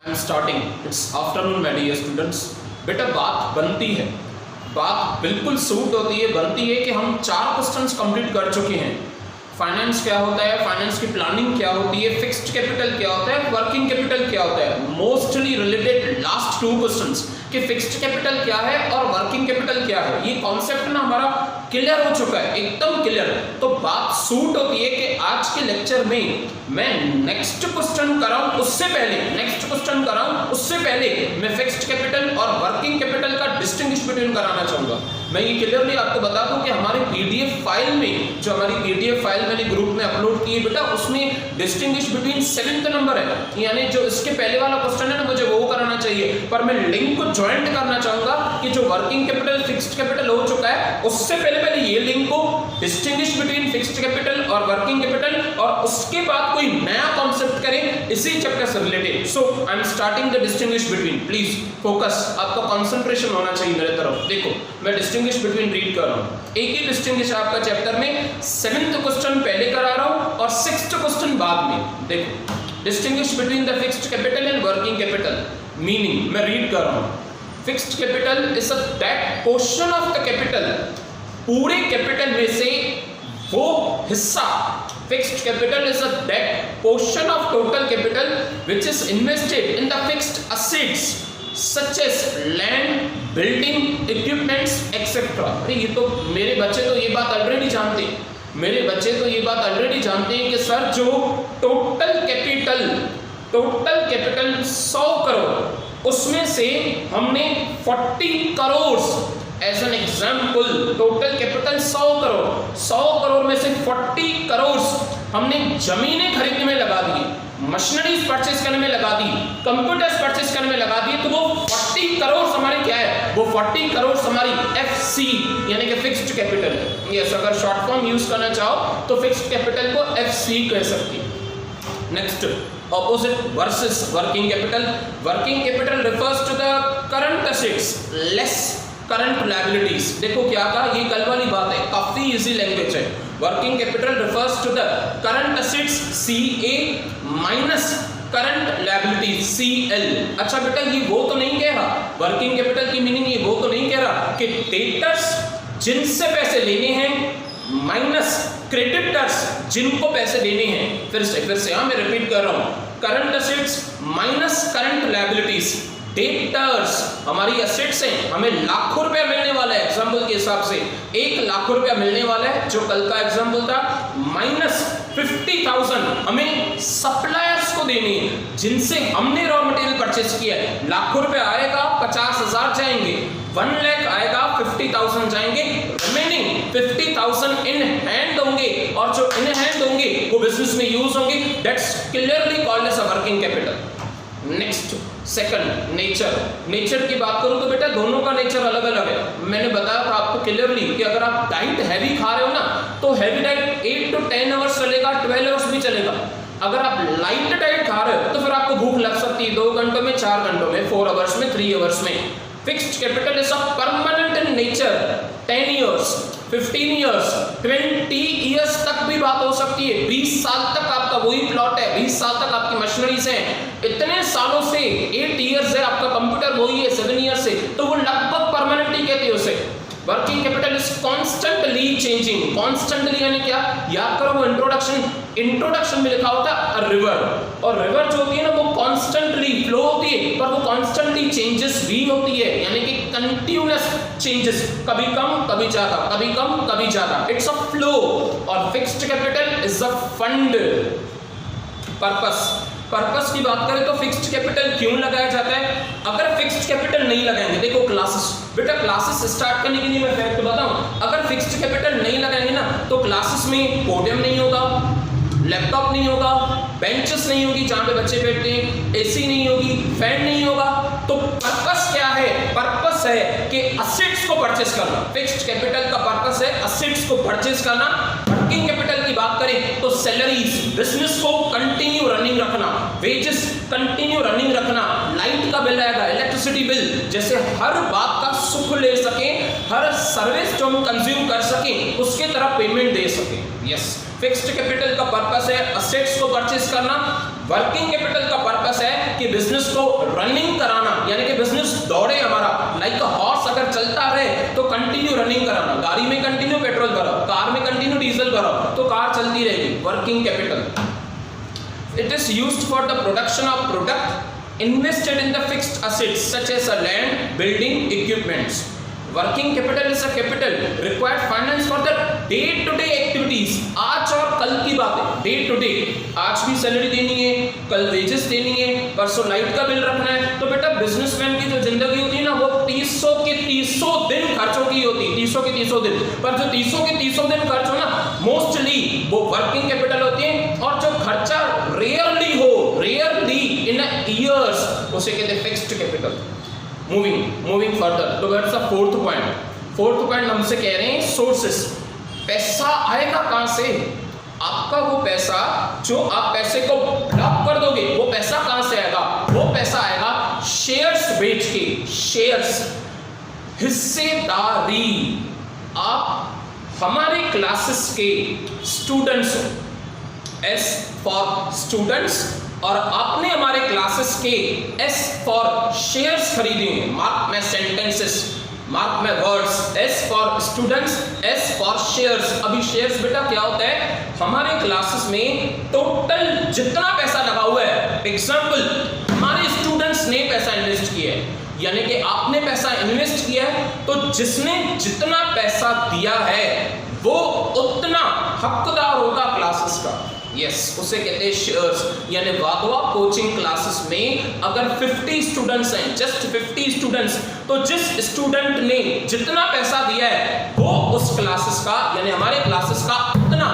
I am starting. It's afternoon my dear students. बेटा बात बनती है, बात बिल्कुल सूट होती है, बनती है कि हम 4 क्वेश्चंस कंप्लीट कर चुके हैं। फाइनेंस क्या होता है, फाइनेंस की प्लानिंग क्या होती है, फिक्स्ड कैपिटल क्या होता है, वर्किंग कैपिटल क्या होता है। मोस्टली रिलेटेड लास्ट 2 क्वेश्चंस कि फिक्स्ड कैपिटल क्या है और वर्किंग कैपिटल क्या है, ये कॉन्सेप्ट ना हमारा क्लियर हो चुका है, एकदम क्लियर। तो बात सूट होती है कि आज के लेक्चर में मैं नेक्स्ट क्वेश्चन कराऊं उससे पहले मैं फिक्स्ड कैपिटल और वर्किंग कैपिटल का डिस्टिंग्विश बिटवीन कराना चाहूंगा। मैं ये क्लियरली आपको बता दूं कि हमारी पीडीएफ फाइल में, जो हमारी पीडीएफ फाइल मैंने ग्रुप में अपलोड की है बेटा, उसमें डिस्टिंग्विश बिटवीन 7th नंबर है, यानी जो इसके पहले वाला क्वेश्चन है ना, मुझे वो कराना चाहिए, पर मैं लिंक को ज्वाइंट करना चाहूंगा कि जो वर्किंग कैपिटल फिक्स्ड कैपिटल हो चुका है उससे पहले ये लिंक को डिस्टिंग्विश बिटवीन फिक्स्ड कैपिटल और वर्किंग कैपिटल, और उसके बाद कोई नया कॉन्सेप्ट करें इसी चैप्टर से related. So I am starting the distinguish between. Please focus, आपका कंसंट्रेशन होना चाहिए मेरे तरफ। देखो मैं डिस्टिंग्विश बिटवीन रीड कर रहा हूं, एक ही डिस्टिंग्विश आपका चैप्टर में 7th क्वेश्चन पहले करा रहा हूं और 6th क्वेश्चन बाद में। देखो distinguish between the fixed capital and working capital. Meaning मैं रीड कर रहा हूं। Fixed capital is a that portion of the capital, पूरे कैपिटल में से वो हिस्सा। Fixed capital is a that portion of total capital which is invested in the fixed assets such as land, building, equipments etcetera. अरे ये तो मेरे बच्चे तो ये बात ऑलरेडी जानते हैं, कि सर जो टोटल कैपिटल 100 करोड़, उसमें से हमने 40 crore as an example, total capital 100 crore में से 40 करोड़ हमने जमीनें खरीदने में लगा दी, मशीनरीज परचेज करने में लगा दी, कंप्यूटर्स परचेज करने में लगा दिए, तो वो 40 करोड़ हमारे क्या है, वो 40 करोड़ हमारी FC यानी कि फिक्स्ड कैपिटल है। यस, अगर शॉर्ट फॉर्म यूज करना चाहो तो फिक्स्ड कैपिटल को FC कह सकती है। Next, opposite versus working capital. Working capital refers to the current assets less current liabilities. देखो क्या कहा, ये कल वाली बात है, काफी इजी लैंग्वेज है। Working capital refers to the current assets CA minus current liabilities CL। अच्छा बेटा ये वो तो नहीं कह रहा, वर्किंग कैपिटल की मीनिंग ये वो तो नहीं कह रहा कि डेटर्स जिनसे पैसे लेने हैं माइनस क्रेडिटर्स जिनको पैसे लेने हैं। फिर से हाँ मैं रिपीट कर रहा हूँ, current assets minus current liabilities. Debtors हमारी एसेट्स हैं, हमें लाखों रुपया मिलने वाला है, एग्जाम्पल के हिसाब से 1 लाख रुपया मिलने वाला है जो कल का एग्जाम्पल था, माइनस 50,000 हमें सप्लायर्स को देने हैं जिनसे हमने रॉ मटेरियल परचेस किया है। लाखों रुपया आएगा, 50,000 जाएंगे, 1 लाख आएगा, 50,000 जाएंगे, रिमेनिंग 50,000 इन हैंड होंगे, और जो इन हैंड होंगे वो बिजनेस में यूज होंगे। That's clearly called as a working capital. Next, second, nature की बात करूं तो बेटा दोनों का नेचर अलग अलग है। मैंने बताया था आपको क्लियरली कि अगर आप डाइट हैवी खा रहे हो ना, तो हैवी डाइट 8 to 10 आवर्स चलेगा, 12 आवर्स भी चलेगा। अगर आप लाइट डाइट खा रहे हो तो फिर आपको भूख लग सकती है 2 घंटों में, 4 घंटों में, 4 आवर्स में, 3 आवर्स में। Fixed capital is a permanent in nature, 10 years, 15 years, 20 years तक भी बात हो सकती है। 20 साल तक आपका वही प्लॉट है, 20 साल तक आपकी मशीनरीज हैं, इतने सालों से 8 years है आपका कंप्यूटर वही है 7 years से, तो वो लगभग परमानेंट ही कहते हैं उसे। Working capital is constantly changing. Constantly यानी क्या, याद करो वो इंट्रोडक्शन में लिखा होता है रिवर, और रिवर जो होती है ना वो कॉन्स्टेंटली फ्लो होती है, पर वो कॉन्स्टेंटली चेंजेस भी होती है, यानी कि कंटिन्यूअस चेंजेस, कभी कम कभी ज्यादा, कभी कम कभी ज्यादा, इट्स अ फ्लो। और fixed capital is a fund. Purpose की बात करें तो फिक्स्ड कैपिटल क्यों लगाया जाता है? अगर फिक्स्ड कैपिटल नहीं लगाएंगे, देखो क्लासेस स्टार्ट करने के लिए मैं फैक्ट बताऊं, अगर फिक्स्ड कैपिटल नहीं लगाएंगे ना तो क्लासेस में पोडियम नहीं होगा, लैपटॉप नहीं होगा, बेंचेस नहीं होगी जहां पे बच्चे बैठते हैं, AC नहीं होगी, फैन नहीं होगा। तो पर्पस क्या है? पर्पस है कि असेट्स को परचेस करना। फिक्स्ड कैपिटल का पर्पस है असेट्स को परचेस करना। वर्किंग कैपिटल की बात करें तो सैलरीज, बिजनेस को कंटिन्यू रनिंग रखना, वेजेस कंटिन्यू रनिंग रखना, लाइट का बिल आएगा, इलेक्ट्रिसिटी बिल, जैसे हर बात का सुख ले सके, हर सर्विस जो हम कंज्यूम कर सके उसके तरफ पेमेंट दे सके। यस, फिक्स्ड कैपिटल का पर्पस है असेट्स को परचेस करना, वर्किंग कैपिटल का पर्पस है कि बिजनेस को रनिंग कराना, यानी कि बिजनेस दौड़े हमारा, लाइक अ हॉर्स अगर चलता रहे तो कंटिन्यू रनिंग कराना, गाड़ी में कंटिन्यू पेट्रोल भरो, कार में कंटिन्यू डीजल भरो तो कार चलती रहेगी। Working capital, it is used for the production of product invested in the fixed assets such as a land, building, equipments. Working capital is a capital required finance for the day to day activities. आज और कल की बात है, day to day, आज भी salary देनी है, कल वेजेस देनी है, परसों लाइट का बिल रखना है, तो बेटा बिजनेसमैन की जो जिंदगी होती है ना वो 300 के 300 दिन खर्चों की होती है, 300 के 300 दिन, पर जो 300 के 300 दिन खर्च हो ना मोस्टली वो वर्किंग कैपिटल होती है, और जो खर्चा रेयरली हो, रेयरली इन ईयर्स, उसे कहते हैं फिक्स्ड कैपिटल। मूविंग फर्दर, तो दैट्स द फोर्थ पॉइंट हमसे कह रहे हैं सोर्सेस। पैसा आएगा कहां से? आपका वो पैसा जो आप पैसे को ब्लॉक कर दोगे वो पैसा कहां से आएगा? वो पैसा आएगा शेयर्स बेच के, शेयर्स, हिस्सेदारी। आप हमारे क्लासेस के स्टूडेंट्स हो, एस फॉर स्टूडेंट्स, और आपने हमारे क्लासेस के एस फॉर शेयर्स खरीदे हैं। Mark my sentences, mark my words, S for students, S for shares. अभी शेयर्स बेटा क्या होता है? हमारे क्लासेस में टोटल जितना पैसा लगा हुआ है, एग्जांपल हमारे स्टूडेंट्स ने पैसा इन्वेस्ट किया है, यानी कि आपने पैसा इन्वेस्ट किया है, तो जिसने जितना पैसा दिया है वो उतना हकदार होगा क्लासेस का। यस, उसे कहते हैं शेयर्स। यानी वागवा कोचिंग क्लासेस में अगर 50 स्टूडेंट्स हैं, जस्ट 50 स्टूडेंट्स, तो जिस स्टूडेंट ने जितना पैसा दिया है वो उस क्लासेस का, यानी हमारे क्लासेस का उतना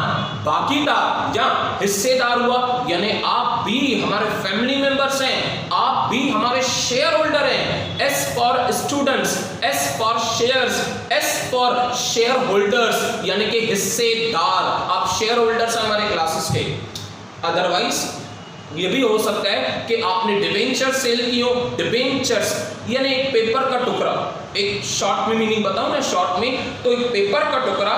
भागीदार या हिस्सेदार हुआ। यानी आप भी हमारे फैमिली मेंबर्स हैं, आप भी हमारे शेयर होल्डर हैं। S for students, S for shares, S for share holders, यानी कि हिस्सेदार। आप शेयर होल्डर्स हैं हमारे क्लासेस के। अदरवाइज ये भी हो सकता है कि आपने डिबेंचर सेल की हो। डिबेंचर्स यानी एक पेपर का टुकड़ा, एक शॉर्ट में मीनिंग बताऊं ना, शॉर्ट में तो एक पेपर का टुकड़ा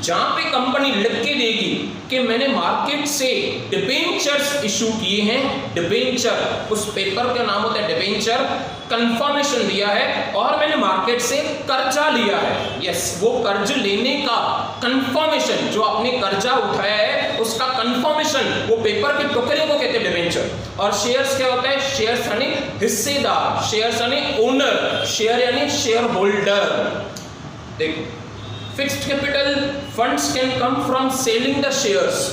जहां पे कंपनी लिख के देगी कि मैंने मार्केट से डिबेंचर्स इशू किए हैं। डिबेंचर, उस पेपर का नाम होता है डिबेंचर। कंफर्मेशन दिया है और मैंने मार्केट से कर्जा लिया है। यस, वो कर्ज लेने का कंफर्मेशन, जो आपने कर्जा उठाया है उसका कंफर्मेशन, वो पेपर के टुकड़े को कहते हैं डिबेंचर। और शेयर्स क्या होता है? शेयर्स यानी हिस्सेदार, शेयर्स यानी ओनर, शेयर यानी शेयर होल्डर। देखो, fixed capital funds can come from selling the shares,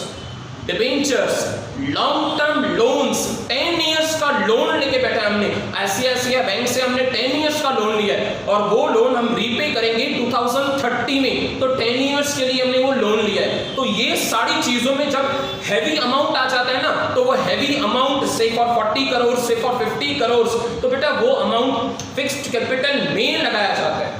debentures, long term loans. 10 years का लोन लेके बैठा हमने, आईसीआईसीआई बैंक से हमने 10 इयर्स का लोन लिया है और वो लोन हम रीपे करेंगे 2030 में, तो 10 इयर्स के लिए हमने वो लोन लिया है। तो ये सारी चीजों में जब हैवी अमाउंट आ जाता है ना, तो वो हैवी अमाउंट से फॉर 40 करोड़ से फॉर 50 करोड़, तो बेटा वो अमाउंट फिक्स्ड कैपिटल में लगाया जाता है।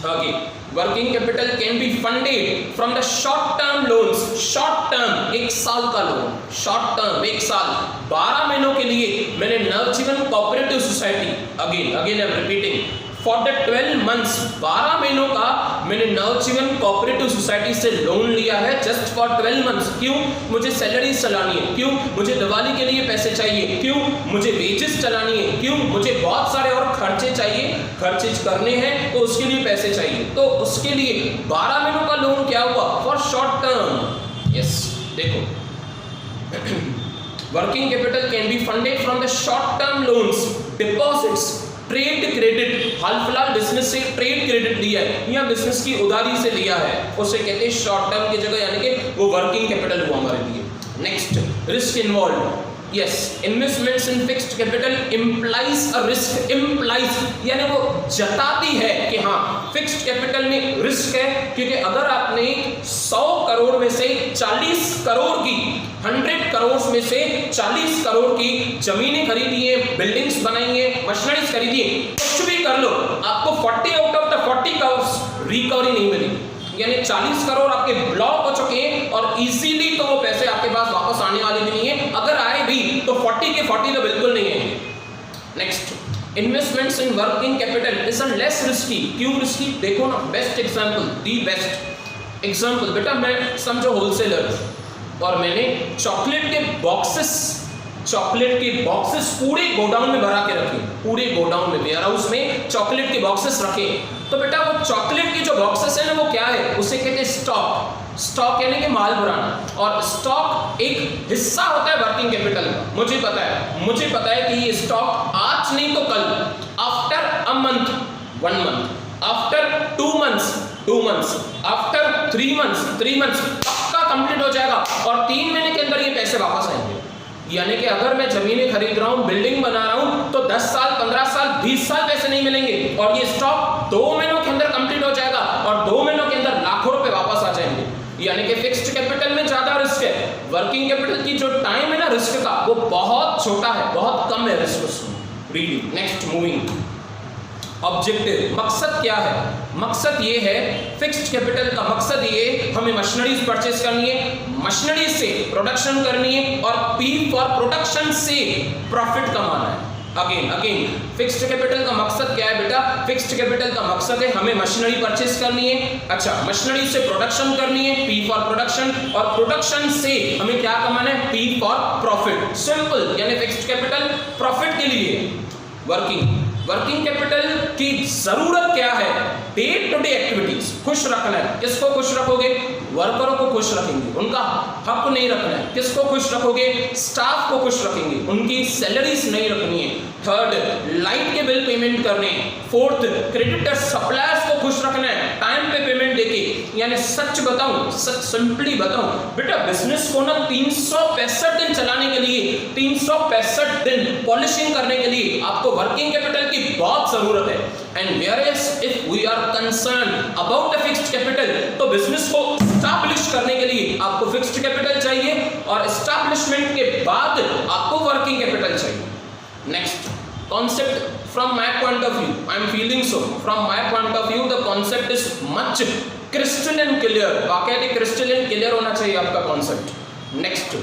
आगे, working capital can be funded from the short term loans. Short term, 1 साल का लोन, शॉर्ट टर्म 1 साल, 12 महीनों के लिए मैंने Navjeevan cooperative society, again I am repeating, for the 12 months, 12 महीनों का मैंने नवजीवन कोऑपरेटिव सोसाइटी से लोन लिया है जस्ट फॉर 12 मंथ्स। क्यों? मुझे सैलरी चलानी है। क्यों? मुझे दिवाली के लिए पैसे चाहिए। क्यों? मुझे वेजेस चलानी है। क्यों? मुझे बहुत सारे और खर्चे चाहिए, खर्चे करने हैं तो उसके लिए पैसे चाहिए। तो उसके लिए 12 महीनों का लोन क्या हुआ? For short term. यस, देखो, working capital can be funded from the short term loans, deposits, trade credit. हाल फिलहाल बिजनेस से ट्रेड क्रेडिट लिया है या बिजनेस की उधारी से लिया है, उसे कहते हैं शॉर्ट टर्म की जगह, यानी कि वो वर्किंग कैपिटल हुआ हमारे लिए। Next, risk involve. Yes, investments in fixed capital implies a risk. Implies यानी वो जताती है कि हाँ फिक्स्ड कैपिटल में रिस्क है, क्योंकि अगर आपने 100 करोड़ में से 40 करोड़ की, 100 करोड़ में से 40 करोड़ की जमीनें खरीदी है, बिल्डिंग्स बनाई है, मशीनरीज खरीदी है, कुछ भी कर लो, आपको 40 out of the 40 crore recovery नहीं मिली। यानी 40 करोड़ आपके ब्लॉक हो चुके हैं और इजीली तो वो पैसे आपके पास वापस आने वाले भी नहीं है। अगर आए भी तो 40 के 40 तो बिल्कुल नहीं है। Next, investments in working capital is less risky. क्यों रिस्की? देखो ना, best example, the best example, बेटा मैं समझो होलसेलर और मैंने चॉकलेट के बॉक्सेस चॉकलेट के बॉक्सेस पूरे गोडाउन में भरा के रखे, पूरे गोडाउन में वेयर हाउस में चॉकलेट के बॉक्सेस रखे। तो बेटा वो चॉकलेट के जो बॉक्सेस है ना वो क्या है, उसे कहते हैं स्टॉक। स्टॉक यानी कि माल भराना, और स्टॉक एक हिस्सा होता है वर्किंग कैपिटल का। मुझे पता है कि ये स्टॉक आज नहीं तो कल, after a month 1 month, after 2 months, after 3 months पक्का कंप्लीट हो जाएगा और 3 महीने के अंदर ये पैसे वापस आएंगे। यानी कि अगर मैं जमीनें खरीद रहा हूं, बिल्डिंग बना रहा हूं, तो 10 साल, 15 साल, 20 साल पैसे नहीं मिलेंगे, और ये स्टॉक 2 महीनों के अंदर कंप्लीट हो जाएगा और 2 महीनों के अंदर लाखों रुपए वापस आ जाएंगे। यानी कि फिक्स्ड कैपिटल में ज्यादा रिस्क है, वर्किंग कैपिटल की जो टाइम है ना रिस्क का, वो बहुत छोटा है, बहुत कम है रिस्क उसमें। Reading next, moving. ऑब्जेक्टिव, मकसद क्या है? मकसद ये है, फिक्स्ड कैपिटल का मकसद ये, हमें मशीनरीज परचेज करनी है, मशीनरी से प्रोडक्शन करनी है, और पी फॉर प्रोडक्शन से प्रॉफिट कमाना है। अगेन फिक्स्ड कैपिटल का मकसद क्या है बेटा? फिक्स्ड कैपिटल का मकसद है हमें मशीनरी परचेज करनी है, अच्छा मशीनरी से प्रोडक्शन करनी है, पी फॉर प्रोडक्शन, और प्रोडक्शन से हमें क्या कमाना है? P for profit. सिंपल, यानी फिक्स्ड कैपिटल प्रॉफिट के लिए। वर्किंग कैपिटल की जरूरत क्या है? डे टू डे एक्टिविटीज, खुश रखना है। किसको खुश रखोगे? वर्करों को खुश रखेंगे, उनका हक नहीं रखना है। किसको खुश रखोगे? स्टाफ को खुश रखेंगे, उनकी सैलरीज नहीं रखनी है। थर्ड, लाइट के बिल पेमेंट करने। फोर्थ, क्रेडिटर सप्लायर्स को खुश रखना है, टाइम पे पेमेंट देके। यानी सच बताऊं, सच सिंपली बताऊं बेटा, बिजनेस को ना 365 दिन चलाने के लिए, 365 दिन पॉलिशिंग करने के लिए आपको वर्किंग कैपिटल की बहुत जरूरत है। And whereas if we are concerned about the fixed capital, तो बिजनेस को एस्टैब्लिश करने के लिए आपको फिक्स्ड कैपिटल चाहिए, और एस्टैब्लिशमेंट के बाद आपको वर्किंग कैपिटल चाहिए। Next concept, from my point of view, I am feeling so, from my point of view the concept is much crystal and clear। वाकई crystal and clear होना चाहिए आपका concept। next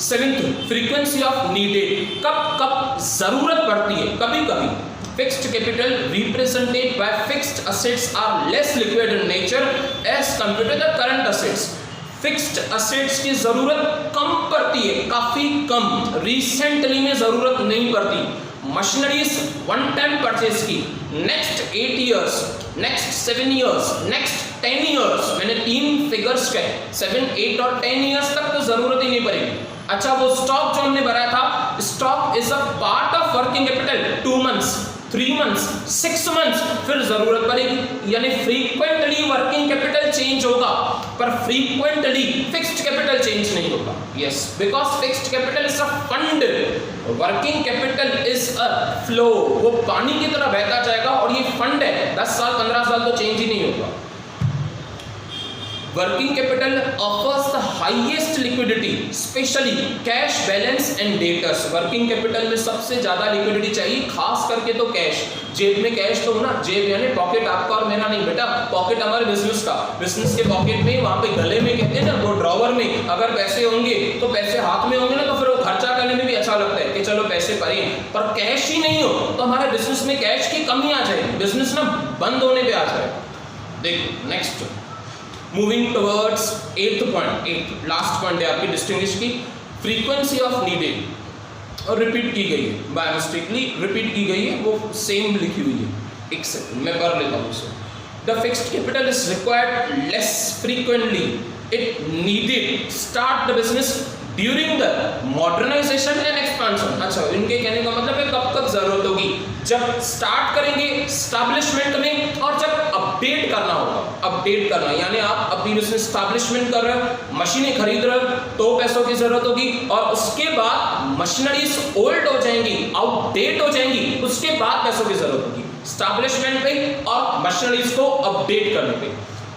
7th, frequency of needed, कब जरूरत पड़ती है? कभी fixed capital represented by fixed assets are less liquid in nature as compared to the current assets। Fixed assets की जरूरत कम पड़ती है, काफी कम, रिसेंटली में जरूरत नहीं पड़ती। मशीनरीज वन टाइम परचेज की, next 8 years, next 7 years, next 10 years, मैंने 3 फिगर्स कहे, 7, 8 और 10 इयर्स तक तो जरूरत ही नहीं पड़ेगी। अच्छा, वो स्टॉक जो हमने भरा था, stock is a part of working capital. 2 months, 3 months, 6 months, फिर जरूरत पड़ेगी। यानी फ्रीक्वेंटली वर्किंग कैपिटल चेंज होगा, पर फ्रीक्वेंटली फिक्स्ड कैपिटल चेंज नहीं होगा। Yes, because fixed capital is a fund, working capital is a flow, वो पानी की तरह बहता जाएगा, और ये फंड है, 10 साल 15 साल तो चेंज ही नहीं होगा। Working capital offers the highest liquidity, specially cash balance and debtors. Working capital में सबसे ज्यादा लिक्विडिटी चाहिए, खास करके तो कैश। जेब में कैश तो ना, जेब यानी पॉकेट आपका और मेरा नहीं बेटा, पॉकेट हमारे बिजनेस का। बिजनेस के पॉकेट में, वहां पे गले में कहते हैं ना, वो ड्रॉवर में अगर पैसे होंगे, तो पैसे हाथ में होंगे ना, तो फिर वो खर्चा करने में भी अच्छा लगता है कि चलो पैसे पड़े। पर कैश ही नहीं हो तो हमारे बिजनेस में कैश की कमी आ जाएगी, बिजनेस ना बंद होने पे आ जाएगा। देखो next, moving towards 8th point, 8th last point है आपकी डिस्टिंग्विश की, फ्रीक्वेंसी ऑफ नीडेड, और रिपीट की गई है, बाय मिस्टेकली रिपीट की गई है, वो सेम लिखी हुई है। एक सेकंड मैं पढ़ लेता हूँ उसे। The fixed capital is required less frequently, it needed start the business during the modernisation and expansion. अच्छा, इनके कहने का मतलब है कब जरूरत होगी? जब स्टार्ट करेंगे स्टैब्लिशमेंट में, और जब अपडेट करना होगा। अपडेट करना यानी आप अपनी बिजनेस स्टैब्लिशमेंट कर रहे हो, मशीनें खरीद रहे हो, तो पैसों की जरूरत होगी, और उसके बाद मशीनरीज ओल्ड हो जाएंगी, आउटडेट हो जाएंगी, उसके बाद पैसों की जरूरत होगी, स्टैब्लिशमेंट पे और मशीनरीज को अपडेट करने पे।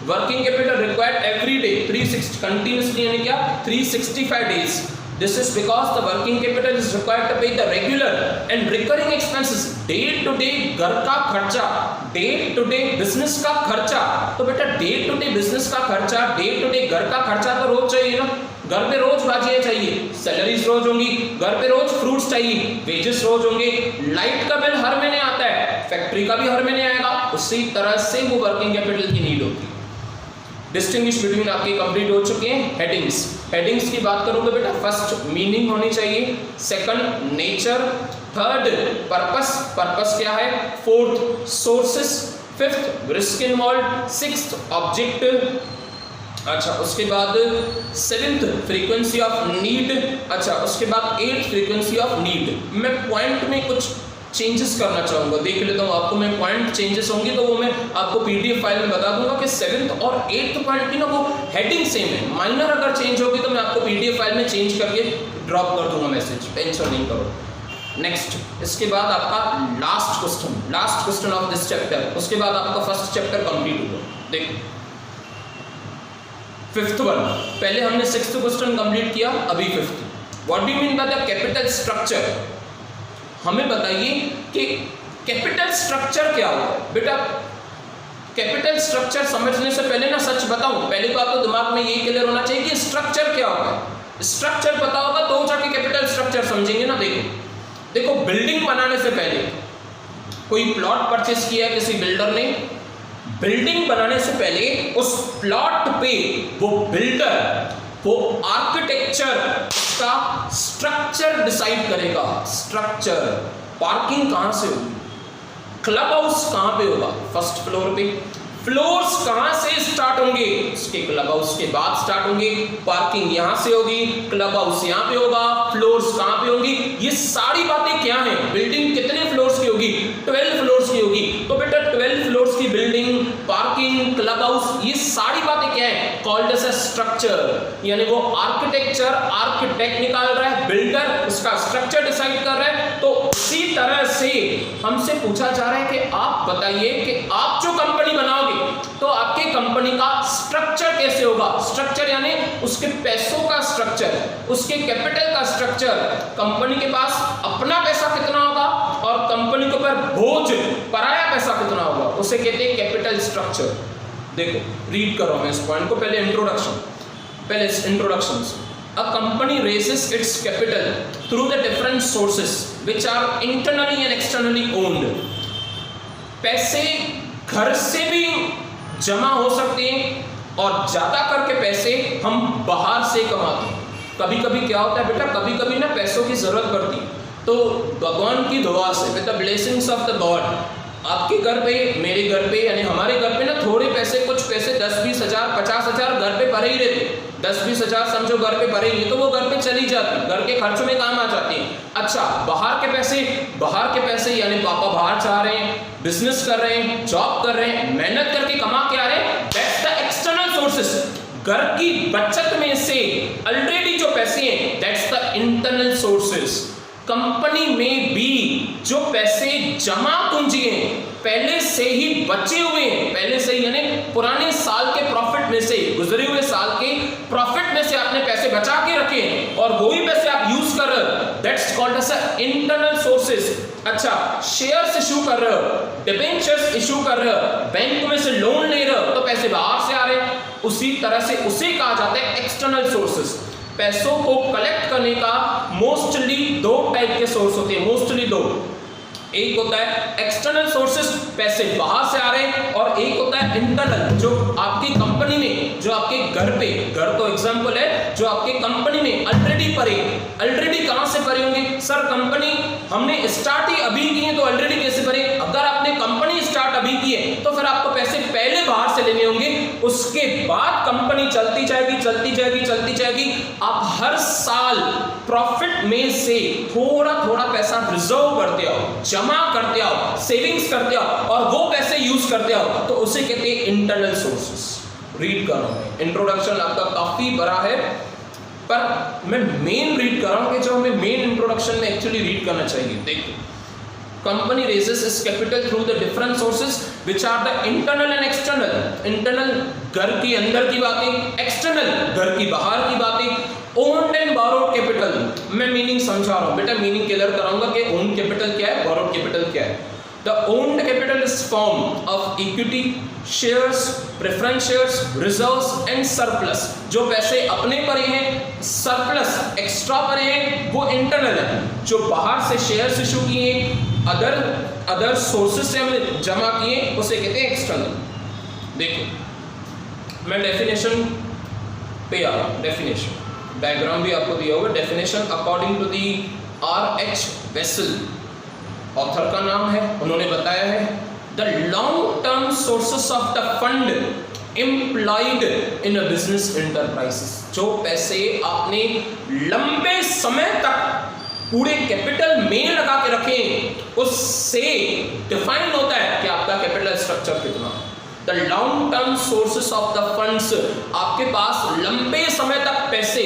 Working capital required every day 360 continuously, यानी क्या 365 days. This is because the working capital is required to pay the regular and recurring expenses, day to day घर का खर्चा, day to day business का खर्चा। तो बेटा day to day business का खर्चा, day to day घर का खर्चा तो रोज चाहिए ना, घर पे रोज भाजियाँ चाहिए, सैलरीज रोज होंगी, घर पे रोज फ्रूट्स चाहिए, वेजेस रोज होंगे, लाइट का बिल हर महीने आता है, फैक्ट्री का भी हर महीने आएगा, उसी तरह से वो वर्किंग कैपिटल की नीड होती है। डिस्टिंग्विश बिटवीन आपके कंप्लीट हो चुके हैं। हेडिंग्स, हेडिंग्स की बात करूंगा बेटा, फर्स्ट मीनिंग होनी चाहिए, second nature, third purpose, purpose क्या है, fourth sources, fifth risk involve, sixth objective, अच्छा उसके बाद सेवेंथ फ्रीक्वेंसी ऑफ नीड, अच्छा उसके बाद एट्थ फ्रीक्वेंसी ऑफ नीड। मैं पॉइंट में कुछ चेंजेस करना चाहूँगा, देख लेता हूँ आपको, मैं पॉइंट चेंजेस होंगे तो वो मैं आपको पीडीएफ फाइल में बता दूंगा कि सेवेंथ और एट्थ पॉइंट की ना वो हेडिंग सेम है, माइनर अगर चेंज होगी तो मैं आपको पीडीएफ फाइल में चेंज करके ड्रॉप कर दूंगा मैसेज, टेंशन नहीं करो। नेक्स्ट, इसके बाद आपका last question of this chapter, उसके बाद आपका फर्स्ट चैप्टर कंप्लीट होगा। देखो फिफ्थ वन, पहले हमने सिक्स्थ क्वेश्चन कंप्लीट किया, अभी fifth. What do you mean by the capital structure? हमें बताइए कि कैपिटल स्ट्रक्चर क्या होता है बेटा। कैपिटल स्ट्रक्चर समझने से पहले ना सच बताऊं, पहले तो आपको दिमाग में यही क्लियर होना चाहिए कि स्ट्रक्चर क्या होता है। स्ट्रक्चर पता होगा तो जाके कैपिटल स्ट्रक्चर समझेंगे ना। देखो बिल्डिंग बनाने से पहले कोई प्लॉट परचेस किया किसी बिल्डर ने, बिल्डिंग बनाने से पहले उस प्लॉट पे वो बिल्डर वो आर्किटेक्चर का स्ट्रक्चर डिसाइड करेगा। स्ट्रक्चर, पार्किंग कहां से होगी, क्लब हाउस कहां पे होगा, फर्स्ट फ्लोर पे, फ्लोर्स कहां से स्टार्ट होंगे, उसके क्लब हाउस के बाद स्टार्ट होंगे, पार्किंग यहां से होगी, क्लब हाउस यहां पे होगा, फ्लोर्स कहां पे होंगी, ये सारी बातें क्या हैं, बिल्डिंग कितने फ्लोर्स की होगी, 12 फ्लोर्स की होगी। तो बेटा 12 फ्लोर्स की बिल्डिंग, पार्किंग, क्लब हाउस, ये सारी बातें क्या है, कॉल्ड एज अ स्ट्रक्चर। यानी वो आर्किटेक्चर, आर्किटेक्ट निकाल रहा है, बिल्डर उसका स्ट्रक्चर डिसाइड कर रहा है। तो इसी तरह से हमसे पूछा जा रहा है कि आप बताइए कि आप जो कंपनी बनाओगे तो आपके कंपनी का स्ट्रक्चर कैसे होगा। स्ट्रक्चर यानी उसके पैसों का स्ट्रक्चर, उसके कैपिटल का स्ट्रक्चर, कंपनी के पास अपना पैसा कितना होगा और कंपनी के ऊपर बोझ पराया पैसा कितना होगा, उसे कहते हैं कैपिटल स्ट्रक्चर। देखो रीड करो मैं इस पॉइंट को, पहले introduction. A company raises its capital through the different sources which are internally and externally owned. पैसे घर से भी जमा हो सकते हैं और ज्यादा करके पैसे हम बाहर से कमाते हैं। कभी कभी क्या होता है बेटा, कभी कभी ना पैसों की जरूरत पड़ती है तो भगवान की दुआ से, with the blessings of the God, आपके घर पे, मेरे घर पे, यानी हमारे घर पे ना थोड़े पैसे, कुछ पैसे 10-20 हज़ार 50 हज़ार घर पे भरे ही रहते, 10-20 हज़ार समझो घर पे भरे ही, तो वो घर पे चली जाती, घर के खर्चों में काम आ जाती है। अच्छा बाहर के पैसे यानी पापा बाहर जा रहे हैं, बिजनेस कर रहे हैं, जॉब कर रहे हैं, मेहनत करके कमा के आ रहे हैं, दैट्स द एक्सटर्नल सोर्सेस। घर की बचत में से ऑलरेडी जो पैसे हैं, that's the internal sources. Company में भी जो पैसे जमा पूंजी हैं, पहले से ही बचे हुए हैं, पहले से ही यानी पुराने साल के प्रॉफिट में से, गुजरे हुए साल के प्रॉफिट में से आपने पैसे बचा के रखे हैं और वही पैसे आप यूज कर रहे हो, that's called as internal sources. अच्छा शेयर्स इशू कर रहे हो, डिबेंचर्स इशू कर रहे हो, बैंक में से लोन ले रहे हो तो पैसे बाहर से आ रहे हैं, उसी तरह से उसे कहा जाता है एक्सटर्नल सोर्सेस। पैसों को कलेक्ट करने का मोस्टली दो टाइप के सोर्स होते हैं, मोस्टली दो। एक होता है एक्सटर्नल सोर्सेस, पैसे बाहर से आ रहे हैं, और एक होता है इंटरनल, जो आपकी कंपनी में, जो आपके घर पे, घर तो एग्जांपल है, जो आपके कंपनी में ऑलरेडी पड़े। ऑलरेडी कहां से पड़े होंगे सर, कंपनी हमने स्टार्ट ही अभी की है तो ऑलरेडी कैसे पड़े। अगर आपने कंपनी स्टार्ट अभी की है तो फिर आपको पैसे पहले बाहर से लेने होंगे, उसके बाद कंपनी चलती जाएगी चलती जाएगी चलती जाएगी। आप हर साल प्रॉफिट में से थोड़ा थोड़ा पैसा रिजर्व करते हो, जमा करते आओ, सेविंग्स करते आओ और वो पैसे यूज करते आओ, तो उसे कहते हैं इंटरनल सोर्सेस। रीड कर रहा हूं, इंट्रोडक्शन आपका काफी बड़ा है पर मैं मेन रीड कर रहा हूं कि जो हमें मेन इंट्रोडक्शन में एक्चुअली रीड करना चाहिए। देखो company raises its capital through the different sources which are the internal and external. Internal घर के अंदर की बातें, एक्सटर्नल घर की बाहर की बातें। ओन्ड एंड बोरोड कैपिटल, मैं मीनिंग समझा रहा हूं बेटा, मीनिंग क्लियर कराऊंगा कि ओन्ड कैपिटल क्या है, बोरोड कैपिटल क्या है। The owned capital is form of equity, shares, preference shares, reserves and surplus. जो पैसे अपने पड़े हैं, सरप्लस एक्स्ट्रा पड़े हैं, वो इंटरनल है। जो बाहर से शेयर्स इशू किए, अदर सोर्सेस से हमने जमा किए, उसे कहते हैं एक्सटर्नल। देखो मैं डेफिनेशन पे आ रहा हूँ। डेफिनेशन डायग्राम भी आपको दिया हुआ। Definition according to the R.H. Wessel, author का नाम है, उन्होंने बताया है the long term sources of the fund employed in a business enterprises. जो पैसे आपने लंबे समय तक पूरे कैपिटल में लगा के रखें, उससे डिफाइन होता है कि आपका कैपिटल स्ट्रक्चर कितना है। The long term sources of the funds, आपके पास लंबे समय तक पैसे,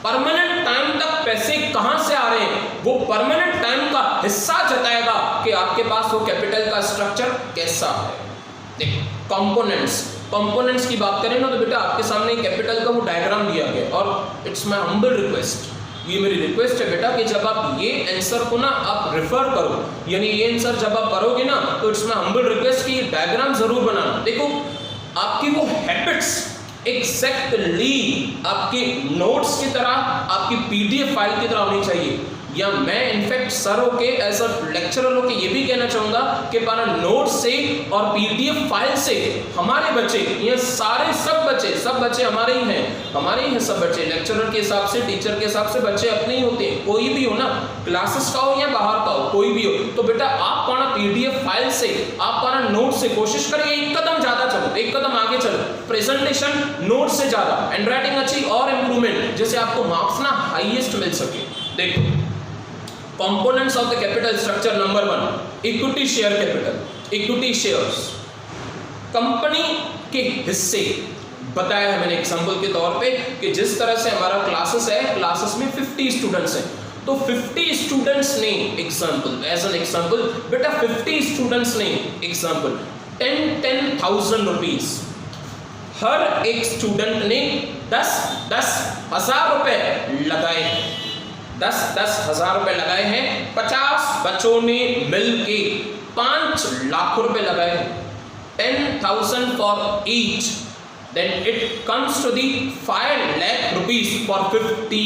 परमानेंट टाइम तक पैसे कहां से आ रहे हैं, वो परमानेंट टाइम का हिस्सा जताएगा कि आपके पास वो कैपिटल का स्ट्रक्चर कैसा है। देखो कंपोनेंट्स की बात करें ना, तो बेटा आपके सामने कैपिटल का वो डायग्राम दिया गया, और इट्स माय हम्बल रिक्वेस्ट, ये मेरी रिक्वेस्ट है बेटा कि जब आप ये आंसर को ना आप रेफर करो, यानी ये आंसर जब आप करोगे ना, तो इट्स माय हम्बल रिक्वेस्ट कि ये डायग्राम जरूर बनाना। देखो आपकी वो हैबिट्स एग्जैक्टली आपके नोट्स की तरह, आपकी पीडीएफ फाइल की तरह होनी चाहिए। या मैं इनफैक्ट सर होके एज अ लेक्चरर होके ये भी कहना चाहूँगा कि पारा नोट से और पीडीएफ फाइल से हमारे बच्चे, ये सारे सब बच्चे हमारे ही हैं सब बच्चे। लेक्चरर के हिसाब से, टीचर के हिसाब से बच्चे अपने ही होते हैं, कोई भी हो ना, क्लासेस का हो या बाहर का हो, कोई भी हो। तो बेटा आप पारा पीडीएफ फाइल से, आप पारा नोट से कोशिश करिए एक कदम ज़्यादा चलो, एक कदम आगे चलो। प्रेजेंटेशन नोट से ज़्यादा, हैंड राइटिंग अच्छी और इम्प्रूवमेंट, जैसे आपको मार्क्स ना हाईएस्ट मिल सके। देखो components of the capital structure, number 1 equity share capital. Equity shares company के हिस्से बताया है मैंने एग्जांपल के तौर पे कि जिस तरह से हमारा क्लासेस है, क्लासेस में 50 स्टूडेंट्स हैं, तो 50 स्टूडेंट्स ने एग्जांपल, एज एन एग्जांपल बेटा 50 स्टूडेंट्स ने एग्जांपल 10,000 रुपीज, हर एक स्टूडेंट ने 10,000 रुपए लगाए हैं, 10,000 रुपए लगाए हैं। 50 बच्चों ने मिलके 5 लाख रुपए लगाए हैं। 10,000 for each, then it comes to the 5 lakh rupees for 50।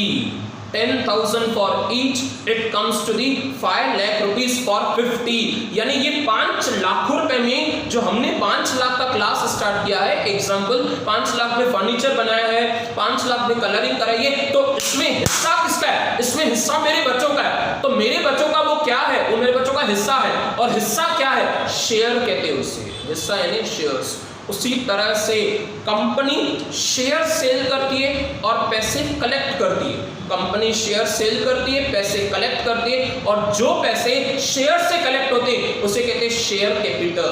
10,000 for each, it comes to the 5 lakh rupees for 50। यानी ये 5 लाख रुपए में जो हमने 5 लाख का क्लास स्टार्ट किया है, एग्जांपल 5 लाख में फर्नीचर बनाया है, 5 लाख में कलरिंग कराई है, तो इसमें हिस्सा किसका है? इसमें हिस्सा मेरे बच्चों का है। तो मेरे बच्चों का वो क्या है? वो मेरे बच्चों का हिस्सा है। और हिस्सा क्या है? शेयर कहते हैं उसे, हिस्सा यानी शेयर्स। उसी तरह से कंपनी शेयर सेल करती है और पैसे कलेक्ट करती है। कंपनी शेयर सेल करती है, पैसे कलेक्ट करती है, और जो पैसे शेयर से कलेक्ट होते हैं उसे कहते हैं share capital.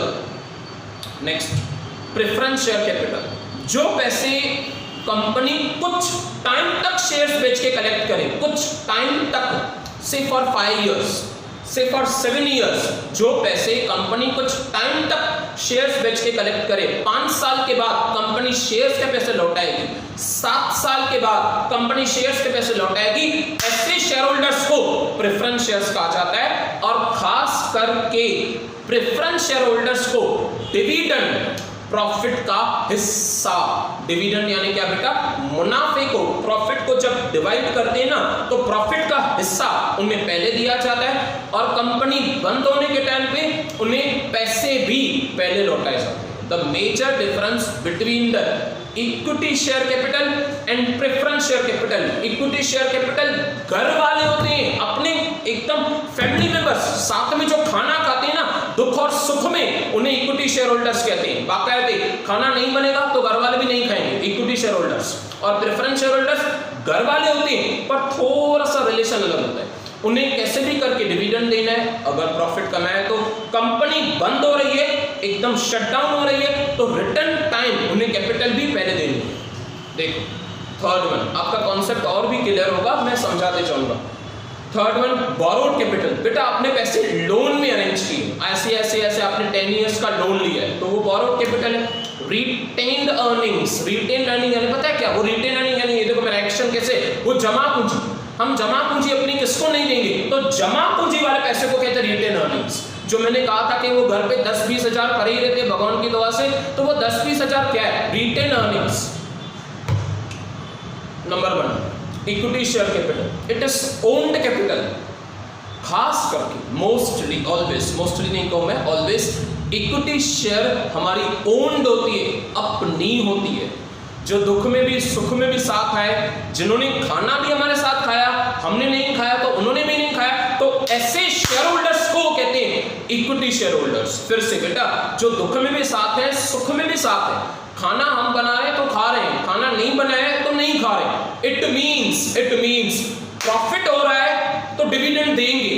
Next preference share capital. जो पैसे कंपनी कुछ टाइम तक शेयर्स बेच के कलेक्ट करे, कुछ टाइम तक, से फॉर 5 इयर्स, से फॉर 7 इयर्स, जो पैसे कंपनी कुछ टाइम तक शेयर्स बेच के कलेक्ट करे, 5 साल के बाद कंपनी शेयर्स के पैसे लौटाएगी, 7 साल के बाद कंपनी शेयर्स के पैसे लौटाएगी, ऐसे शेयर होल्डर्स को प्रेफरेंस शेयर्स कहा जाता है। और खास करके प्रेफरेंस शेयर होल्डर्स को डिविडेंड, प्रॉफिट का हिस्सा, डिविडेंड यानी क्या बेटा? मुनाफे को, प्रॉफिट को जब डिवाइड करते हैं ना, तो प्रॉफिट का हिस्सा उन्हें पहले दिया जाता है, और कंपनी बंद होने के टाइम पे उन्हें पैसे भी पहले लौटाए जाते हैं। The major difference between the equity share capital and preference share capital. Equity share capital घर वाले होते हैं, अपने एकदम फैमिली मेंबर्स, साथ में जो खाना खाते हैं ना, दुख और सुख में, उन्हें इक्विटी शेयर होल्डर्स कहते हैं। बाकायदे खाना नहीं बनेगा तो घर वाले भी नहीं खाएंगे, इक्विटी शेयर होल्डर्स। और प्रेफरेंस शेयर होल्डर्स घर वाले होते हैं, पर थोड़ा सा रिलेशन अलग होता है। उन्हें कैसे भी करके डिविडेंड देना है, अगर प्रॉफिट कमाए तो। कंपनी बंद हो रही है, एकदम शटडाउन हो रही है, तो रिटर्न टाइम उन्हें कैपिटल भी पहले देनी है। देखो थर्ड वन, आपका कॉन्सेप्ट और भी क्लियर होगा, मैं समझाते जाऊंगा। Third one borrowed capital. बेटा आपने पैसे लोन में अरेंज किए, ऐसे आपने 10 इयर्स का लोन लिया है, तो वो बोरोड कैपिटल है। रिटेन्ड अर्निंग्स, रिटेन्ड अर्निंग यानी पता है क्या? वो रिटेन अर्निंग यानी ये देखो मेरा एक्शन कैसे, वो जमा पूंजी, हम जमा पूंजी अपनी किसको नहीं देंगे, तो जमा पूंजी वाले पैसे को कहते हैं रिटेन अर्निंग्स। जो मैंने कहा था कि वो घर पे 10-20 हजार कर ही रहते भगवान की दुआ से, तो वो 10-20 हजार क्या है? Retained earnings. Number 1 equity share capital, it is owned capital. खास करके मोस्टली, ऑलवेज, मोस्टली नहीं कहूँ मैं, ऑलवेज इक्विटी शेयर हमारी ओन्ड होती है, अपनी होती है। जो दुख में भी सुख में भी साथ आए, जिन्होंने खाना भी हमारे साथ खाया, हमने नहीं खाया तो उन्होंने भी नहीं खाया, तो ऐसे शेयर होल्डर्स को कहते हैं इक्विटी शेयर होल्डर्स। फिर से बेटा, जो दुख में भी साथ है, सुख में भी साथ है, खाना हम बना रहे हैं तो खा रहे हैं, खाना नहीं बनाया तो नहीं खा रहे। इट मीन्स प्रॉफिट हो रहा है तो डिविडेंड देंगे,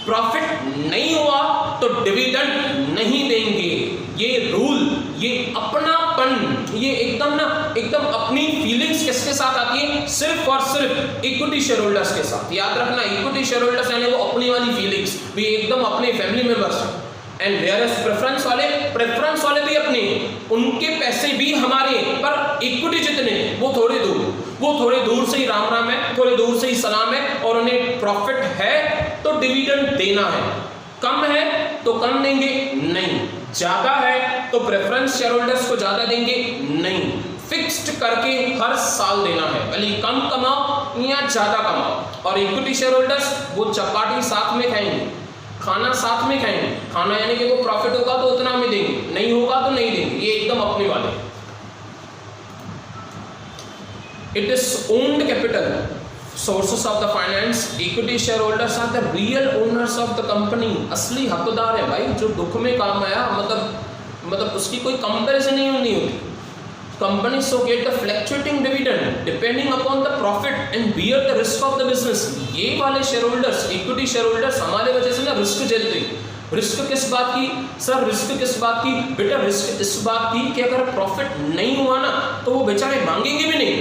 प्रॉफिट नहीं हुआ तो डिविडेंड नहीं देंगे। ये रूल, ये अपनापन, ये एकदम अपनी फीलिंग्स किसके साथ आती है? सिर्फ और सिर्फ इक्विटी शेयर होल्डर्स के साथ। याद रखना, इक्विटी शेयर होल्डर्स यानी वो अपनी वाली फीलिंग्स भी एकदम अपने फैमिली मेंबर्स हैं। एंड वेयर प्रेफरेंस वाले भी अपने, उनके पैसे भी हमारे, पर इक्विटी जितने वो थोड़े दूर से ही राम राम है, थोड़े दूर से ही सलाम है, और उन्हें प्रॉफिट है तो डिविडेंड देना है, कम है तो कम देंगे नहीं, ज्यादा है तो प्रेफरेंस शेयर होल्डर्स को ज्यादा देंगे नहीं, फिक्स्ड करके हर साल देना है, भले कम कमाओ या ज्यादा कमाओ। और इक्विटी शेयर होल्डर्स वो चपाटी साथ में खाएंगे, खाना साथ में खाएंगे, खाना यानी कि वो प्रॉफिट होगा तो उतना हमें देंगे, नहीं होगा तो नहीं देंगे, ये एकदम अपने वाले। It is owned capital, sources of the finance, equity share holders are the real owners of the company. असली हकदार है भाई, जो दुख में काम आया, मतलब उसकी कोई कंपैरिजन नहीं होती। Companies so get the fluctuating dividend depending upon the profit and bear the risk of the business। ये वाले share holders, equity share holders हमारे वजह से ना रिस्क झेलते हैं। रिस्क किस बात की सर? रिस्क किस बात की बेटा? रिस्क इस बात की कि अगर प्रॉफिट नहीं हुआ ना तो वो बेचारे मांगेंगे भी नहीं,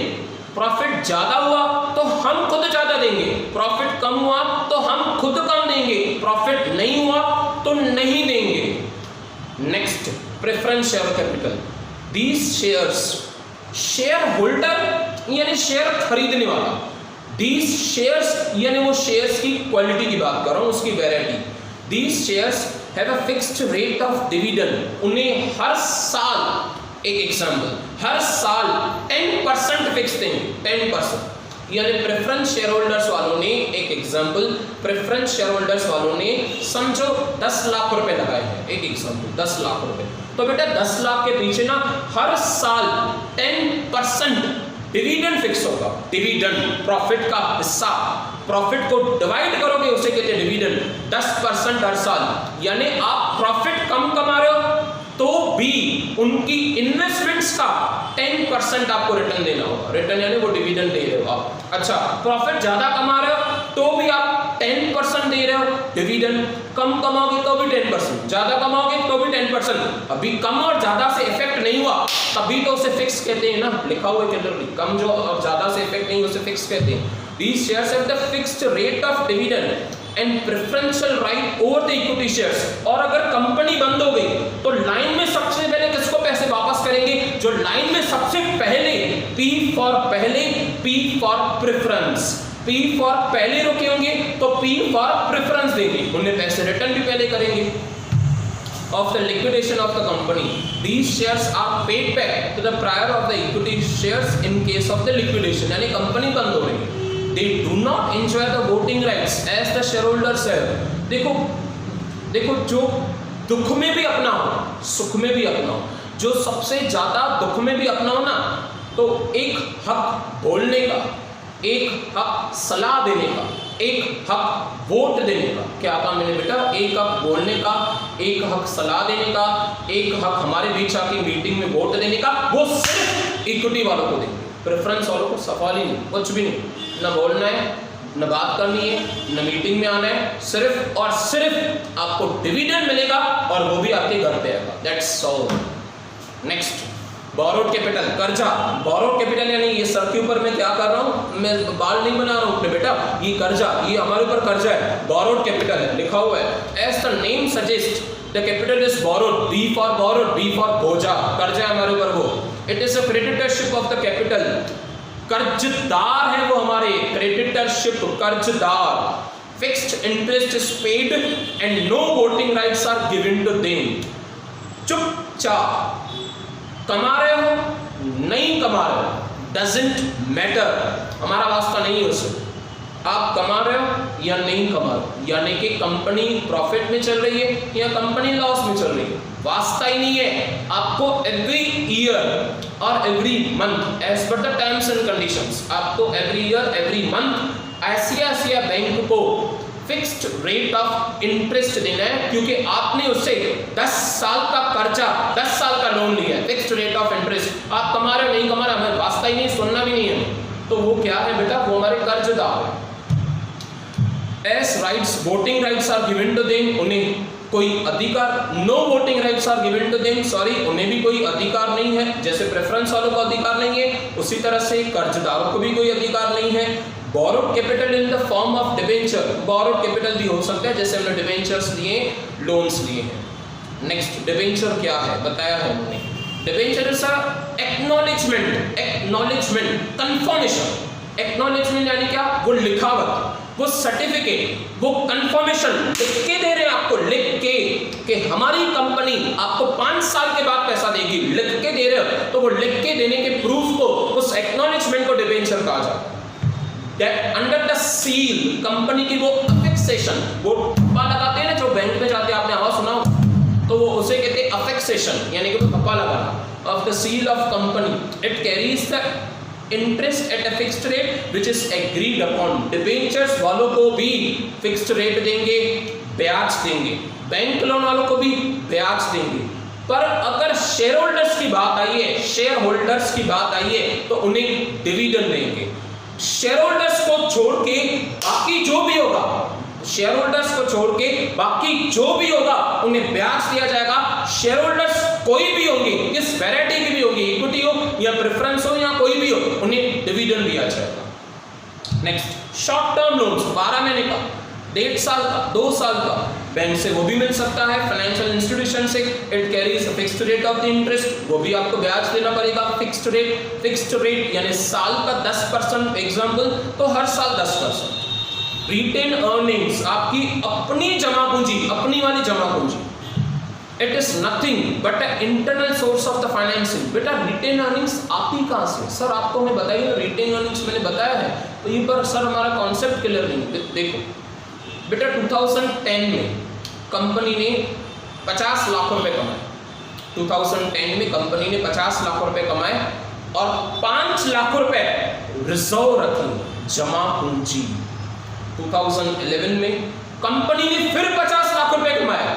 प्रॉफिट ज्यादा हुआ तो हम खुद ज्यादा देंगे, प्रॉफिट कम हुआ तो हम खुद कम देंगे, प्रॉफिट नहीं हुआ तो नहीं देंगे। Next, preference share capital. These shares, share holder यानी शेयर खरीदने वाला, These shares यानी वो शेयर्स की क्वालिटी की बात कर रहा हूँ, उसकी variety. These shares have a fixed rate of dividend। उन्हें हर साल, एक एग्जाम्पल, हर साल 10% फिक्स देंगे, 10%। यानी प्रेफरेंस शेयर होल्डर्स वालों ने, एक एग्जाम्पल, प्रेफरेंस शेयर होल्डर्स वालों ने समझो 10 लाख रुपए लगाए हैं, एक एग्जाम्पल 10 लाख रुपए, तो बेटा 10 लाख के पीछे ना हर साल 10% डिविडेंड फिक्स होगा। डिविडेंड प्रॉफिट का हिस्सा, प्रॉफिट को डिवाइड करोगे उसे कहते हैं डिविडेंड, 10% हर साल। यानी आप प्रॉफिट कम कमा रहे हो तो भी उनकी इन्वेस्टमेंट्स का 10% आपको रिटर्न देना होगा। रिटर्न यानी वो डिविडेंड दे रहे हो आप। अच्छा, प्रॉफिट ज्यादा कमा रहे हो तो भी आप 10% दे रहे हो डिविडेंड, कम कमाओगे तो भी 10%, ज्यादा कमाओगे तो भी 10%। अभी कम और ज्यादा से इफेक्ट नहीं हुआ तभी तो उसे फिक्स कहते हैं ना, लिखा हुआ है क्लियरली, कम जो और ज्यादा से इफेक्ट नहीं उसे फिक्स कहते हैं। These shares have the fixed rate of dividend and preferential right over the equity shares। और अगर कंपनी बंद हो गई तो लाइन में सबसे पहले किसको पैसे वापस करेंगे? जो लाइन में सबसे पहले, P फॉर पहले, P for preference, P for पहले रुके होंगे तो P फॉर प्रेफरेंस देंगे, उन्हें पैसे रिटर्न भी पहले करेंगे। Of the liquidation of the company, these shares are paid back to the prior of the equity shares in case of the liquidation। यानी कंपनी बंद हो रही है, they do not enjoy the voting rights as the shareholders have। देखो जो दुख में भी अपना हो, सुख में भी अपना हो, जो सबसे ज्यादा दुख में भी अपना हो ना, तो एक हक बोलने का, एक हक सलाह देने का, एक हक वोट देने का। क्या कहा मैंने बेटा? एक हक बोलने का, एक हक सलाह देने का, एक हक हमारे बीच आके मीटिंग में वोट देने का, वो सिर्फ इक्विटी वालों को देंगे। प्रेफरेंस वालों को सवाल ही नहीं, कुछ भी नहीं, न बोलना है, न बात करनी है, न मीटिंग में आना है, सिर्फ और सिर्फ आपको डिविडेंड मिलेगा और वो भी आपके घर पे आएगा। That's all. Next, borrowed capital, कर्जा। बोरोड कैपिटल यानी ये सर के ऊपर मैं क्या कर रहा हूँ, मैं बाल नहीं बना रहा हूँ अपने बेटा, ये कर्जा, ये हमारे ऊपर कर्जा है, बोरोड कैपिटल है, लिखा हुआ है। As the name suggest the capital is borrowed, B for borrowed, B for बोझा, कर्जा है हमारे ऊपर वो। It is a creditorship of the capital, कर्जदार है वो हमारे, क्रेडिटरशिप, कर्जदार। Fixed interest is paid and no voting rights are given to them. चुपचाप कमा रहे हो, नहीं कमा रहे हो, डजंट मैटर, हमारा वास्ता नहीं है उससे। आप कमा रहे हो या नहीं कमा रहे हो, यानी कि कंपनी प्रॉफिट में चल रही है या कंपनी लॉस में चल रही है, वास्ता ही नहीं है। आपको एवरी ईयर और every month as per the terms and conditions, आपको every year every month ICICI bank को फिक्स्ड रेट ऑफ इंटरेस्ट देना है, क्योंकि आपने उससे 10 साल का कर्जा, 10 साल का लोन लिया है, फिक्स्ड रेट ऑफ इंटरेस्ट। आप कमा रहे हो नहीं कमा रहे, हमें वास्ता ही नहीं, सुनना भी नहीं है। तो वो क्या है बेटा, वो हमारे कर्जदार है। As rights, voting rights are given to them, उन्हें कोई अधिकार, no voting rights are given to them, sorry, उन्हें भी कोई अधिकार नहीं है। जैसे प्रेफरेंस वालों को अधिकार नहीं है, उसी तरह से कर्जदारों को भी कोई अधिकार नहीं है। borrowed capital in the form of debenture, borrowed capital भी हो सकता है, जैसे हमने डिबेंचर्स लिए, लोन्स लिए हैं। नेक्स्ट, डिबेंचर क्या है बताया है हमने। Debenture is acknowledgement, acknowledgement, confirmation. Acknowledgement यानी क्या, वो लिखावट, वो सर्टिफिकेट, वो कंफर्मेशन लिख के दे रहे हैं आपको, लिख के कि हमारी कंपनी आपको 5 साल के बाद पैसा देगी, लिख के दे रहे हो, तो वो लिख के देने के प्रूफ को, उस एक्नॉलेजमेंट को डिबेंचर कहा जाता है। अंडर द सील, कंपनी की वो अफिक्सेशन, वो ठप्पा लगाते हैं ना जो बैंक में जाते हैं, आपने आवाज सुना हो, तो वो उसे कहते हैं अफिक्सेशन, यानी कि वो ठप्पा लगाना। Of the seal of company, it carries the interest at a fixed rate which is agreed upon. Debentures वालों को भी फिक्स्ड रेट देंगे, ब्याज देंगे, बैंक लोन वालों को भी ब्याज देंगे। पर अगर शेयर होल्डर्स की बात आई है, शेयर होल्डर्स की बात आई है, तो उन्हें डिविडेंड देंगे। शेयर होल्डर्स को छोड़ के बाकी जो भी होगा, शेयर होल्डर्स को छोड़ के बाकी जो भी होगा उन्हें ब्याज दिया जाएगा। शेयर होल्डर्स कोई भी होंगे, किस वैरायटी की भी होगी, इक्विटी हो या प्रेफरेंस हो या कोई भी हो, उन्हें डिविडेंड दिया जाएगा। नेक्स्ट, शॉर्ट टर्म लोन्स, 12 महीने का, 1.5 साल का, 2 साल का, बैंक से वो भी मिल सकता है, फाइनेंशियल इंस्टीट्यूशन से। It carries fixed rate of the interest, वो भी आपको ब्याज देना पड़ेगा। फिक्स्ड रेट, फिक्स्ड रेट यानी साल का 10% एग्जाम्पल, तो हर साल 10%। रिटेन अर्निंग्स, आपकी अपनी जमा पूंजी, अपनी वाली जमा पूंजी। It is nothing but internal source of the financing. बेटा रिटेन अर्निंग्स आती कहाँ से? सर आपको मैं बताइए, रिटेन अर्निंग्स मैंने बताया है, तो ये पर सर हमारा कॉन्सेप्ट क्लियर नहीं। देखो बेटा 2010 में कंपनी ने 50 लाख रुपए कमाए, 2010 में कंपनी ने 50 लाख रुपए कमाए और 5 लाख रुपए रिजर्व रखी, जमा पूंजी। 2011 में कंपनी ने फिर 50 लाख रुपए कमाए,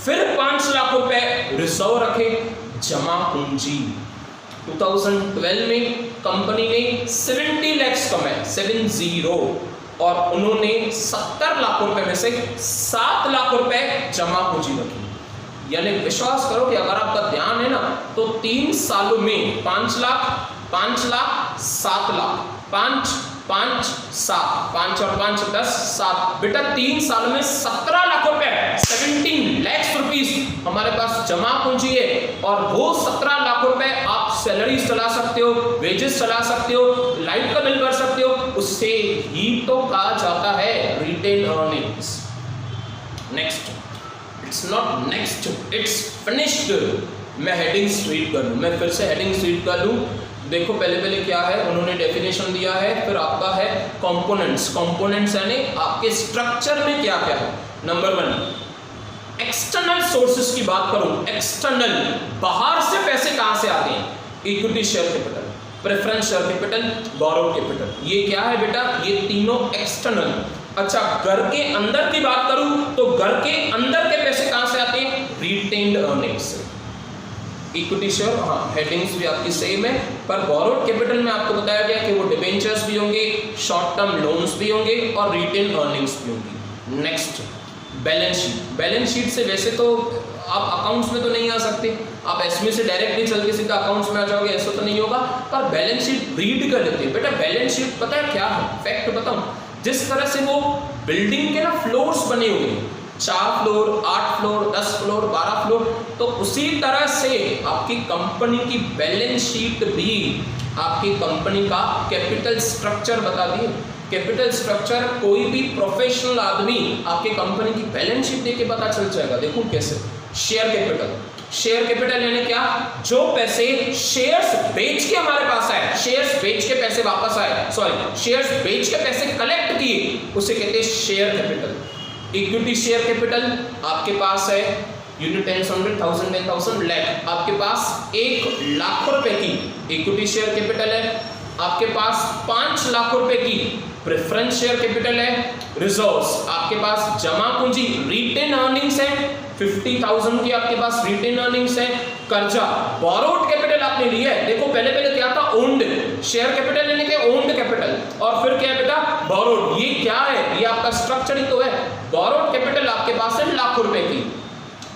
फिर 5 लाख रुपए रिजर्व रखे, जमा पूंजी। 2012 में कंपनी ने 70 लाख कमाए, 70, और उन्होंने 70 लाख रुपए में से 7 लाख रुपए जमा पूंजी रखी। यानी विश्वास करो कि अगर आपका ध्यान है ना, तो 3 सालों में 5 लाख, 5 लाख, 7 लाख, 5, 5, 7, 5 और 5 10, 7, बेटा 3 साल में 17 लाख रुपए, 17 लाख रुपीस हमारे पास जमा पूंजी है। और वो 17 लाख रुपए आप सैलरी चला सकते हो, वेजेस चला सकते हो, लाइट का बिल भर सकते हो, उससे ही तो कहा जाता है retained earnings. Next, it's not next, it's finished. मैं हेडिंग्स रीड कर लूं, मैं फिर से हेडिंग्स रीड कर लूं। देखो पहले क्या है, उन्होंने डेफिनेशन दिया है, फिर आपका है कंपोनेंट्स। कंपोनेंट्स यानी आपके स्ट्रक्चर में क्या क्या है। नंबर 1, एक्सटर्नल सोर्सेस की बात करूं, एक्सटर्नल, बाहर से पैसे कहां से आते हैं? Equity share capital, preference share capital, borrowed capital, ये क्या है बेटा? ये तीनों एक्सटर्नल। अच्छा, घर के अंदर की बात करूं तो घर के अंदर के पैसे कहां से आते हैं? रिटेन्ड अर्निंग्स से। इक्विटी शेयर, हाँ हेडिंग्स भी आपकी सेम है, पर बोरोड कैपिटल में आपको बताया गया कि वो डिबेंचर्स भी होंगे, शॉर्ट टर्म लोन्स भी होंगे और रिटेन अर्निंग्स भी होंगी। Next, balance sheet. Balance sheet से वैसे तो आप अकाउंट्स में तो नहीं आ सकते, आप एसमी से डायरेक्टली चल के सीधा अकाउंट्स में आ जाओगे, ऐसा तो नहीं होगा, पर बैलेंस शीट रीड कर लेते हैं। बेटा बैलेंस शीट पता है क्या है? फैक्ट बताऊं, जिस तरह से वो बिल्डिंग के ना फ्लोर्स बने हुए हैं, 4 फ्लोर, 8 फ्लोर, 10 फ्लोर, 12 फ्लोर, तो उसी तरह से आपकी कंपनी की बैलेंस शीट भी आपकी कंपनी का कैपिटल स्ट्रक्चर बताती है कैपिटल स्ट्रक्चर कोई भी प्रोफेशनल आदमी आपके कंपनी की बैलेंस शीट देख के पता चल जाएगा। देखो कैसे, शेयर कैपिटल, शेयर कैपिटल यानी क्या, जो पैसे शेयर्स बेच के हमारे पास आए, शेयर्स बेच के पैसे वापस आए, सॉरी शेयर्स बेच के पैसे कलेक्ट किए, उसे कहते हैं share capital. Equity share capital आपके पास है यूनिट 10, 100, 1000, लाख, आपके पास 1 लाख रुपए की इक्विटी शेयर कैपिटल है, आपके पास 5 लाख रुपए की प्रेफरेंस शेयर कैपिटल है, रिजर्व्स आपके पास जमा पूंजी रिटेन अर्निंग्स है, 50,000 की आपके पास रिटेन अर्निंग्स है, कर्जा बोरोड कैपिटल आपने लिया है। देखो पहले क्या था, ओन्ड, शेयर कैपिटल यानी कि ओन्ड कैपिटल, और फिर क्या है बेटा, बोरोड। ये क्या है, ये आपका स्ट्रक्चर ही तो है। बोरोड कैपिटल आपके पास है लाख रुपए की।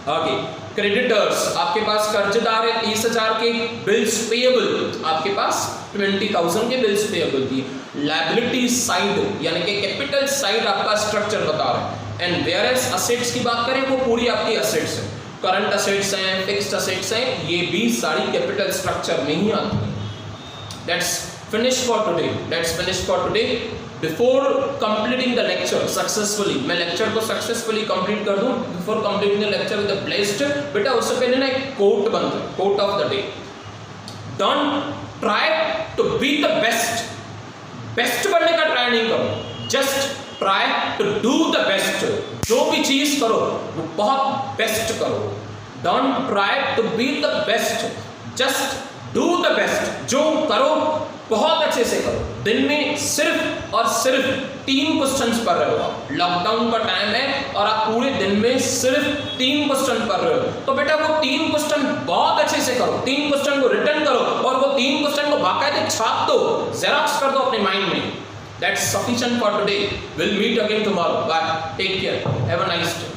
आगे क्रेडिटर्स आपके पास कर्जदार है 30,000 के, बिल्स पेएबल आपके पास 20,000 के बिल्स पेएबल की। लायबिलिटी साइड यानी कि कैपिटल साइड आपका स्ट्रक्चर बता रहा है। एंड वेयरएस असेट्स की बात करें वो पूरी आपकी असेट्स है, करंट असेट्स हैं, फिक्स्ड असेट्स हैं, ये भी सारी कैपिटल स्ट्रक्चर में ही आती है। That's finish for today, that's finish for today. Before completing the lecture successfully, मैं लेक्चर को सक्सेसफुली कंप्लीट कर दूं, before completing the lecture with the blessed, बेटा उससे पहले ना एक कोट बनता है, quote of the day. Don't try to be the best, best बनने का ट्राई नहीं करो, just try to do the best. जो भी चीज करो वो बहुत बेस्ट करो। Don't try to be the best, just do the best. जो करो बहुत अच्छे से करो। दिन में सिर्फ और सिर्फ 3 क्वेश्चंस पढ़ रहे हो आप, लॉकडाउन का टाइम है और आप पूरे दिन में सिर्फ 3 क्वेश्चन पढ़ रहे हो, तो बेटा वो 3 क्वेश्चन बहुत अच्छे से करो, 3 क्वेश्चन को रिटर्न करो और वो 3 क्वेश्चन को बाकायदे छाप दो, जेरॉक्स कर दो अपने माइंड में। That's sufficient for today. We'll meet again tomorrow. Bye. Take care. Have a nice day.